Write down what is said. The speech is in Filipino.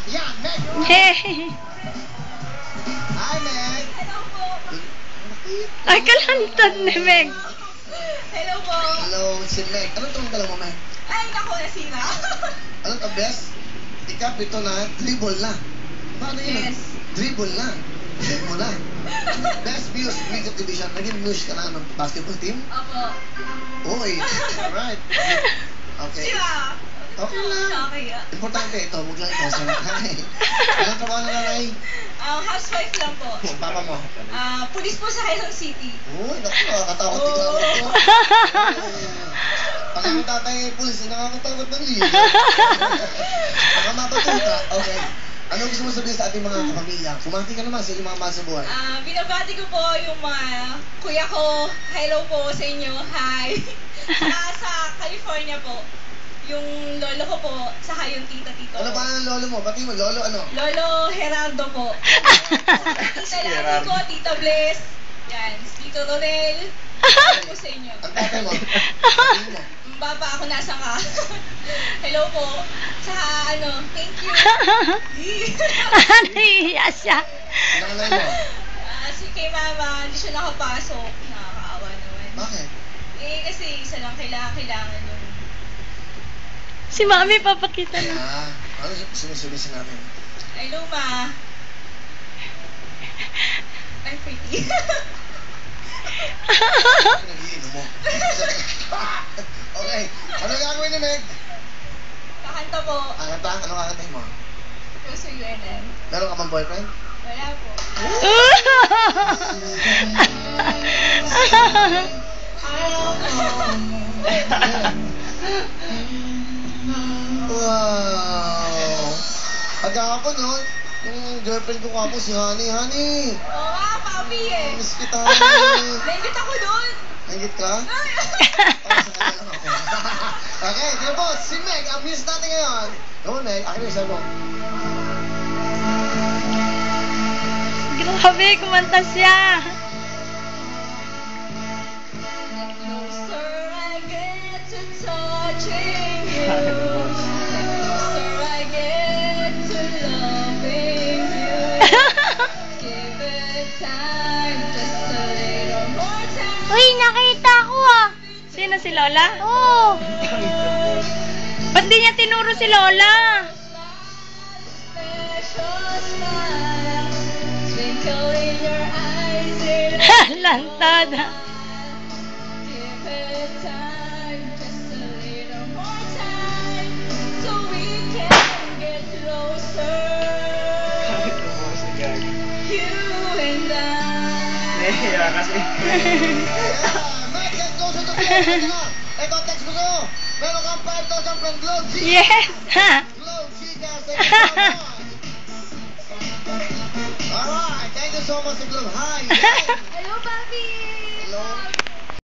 Yan, Meg! Hey. Hi, Meg! Hello po. Ay, kalantad ni Meg. Hello po. Hello, si Meg. Anong tawag ka lang mo, Meg? Ay, naku, nasira. Anong ka, best? Ito na, dribble na. Paano yun? Yes. Dribble na. Dribble na. Best views, music division. Naging news ka na ng basketball team? Opo. Uy, alright. Okay. Sira. Okay lang. Nakakaya. Importante ito, huwag lang ito. Sa nanay. Anong trabaho na nanay? Housewife lang po. Ang papa mo? Pulis po sa Quezon City. Uy, naku, nakakatakot ikaw ito. Pag ang tatay pulis, nakakatakot ng liyo. Baka mapatuta. Okay. Ano gusto mo sabihin sa ating mga kapamilya? Kumati ka naman sa inyong mga mahal sa buhay. Binabati ko po yung mga kuya ko. Hello po sa inyo. Hi. Sa California po. Yung lolo ko po, saka yung tita-tito Ano ko. ba ang lolo mo? Pati mo, lolo ano? Lolo Gerardo po. Tita Lani ko, Tita Bless. Yan, Tito Rodel. Hello po sa inyo. Ang tatay mo? Pati mo? Baba, ako nasa ka. Hello po. Saka thank you. Nahihiya siya. Nanay mo? Si kay mama, hindi siya nakapasok. Nakakaawa naman. Bakit? Kasi isa lang kailangan yung... Si Mami papakita na. Ano sinusubisin natin? Hello, ma. I'm pretty. Nagiinom mo. Okay. Ano gagawin ni Meg? Kakanta po. Kanta? Ano kakantahin mo? Puso UNM. Meron ka bang boyfriend? Wala po. Wow! Agapon yun. Yung girlfriend ko kapo si Honey. Honey! Oo nga, papi eh. Miss kita, Honey. Naingit ako doon. Nangit ka? Ay. Para sa kanya lang ako. Okay, sige po. Si Meg, ang miss natin ngayon. Come on, Meg. Akin yung isa mo. Grabe, kumanta siya. The closer I get to touching you, the closer I get to loving you. Give it time, just a little more time. Uy, nakita ko ah. Sino si Lola? Oo. Ba't di niya tinuro si Lola? Special smile, twinkle in your eyes, Lantad. give it time, just a little more time, so we can get closer. You and I. Yeah, Meg, let's go to the floor. Ito, text ko sa'yo. Meron kang 5,000 from Globe Chica. Yes. Globe Chica, say it so much. Alright, thank you so much, Globe. Hi. Hello, papi. Hello.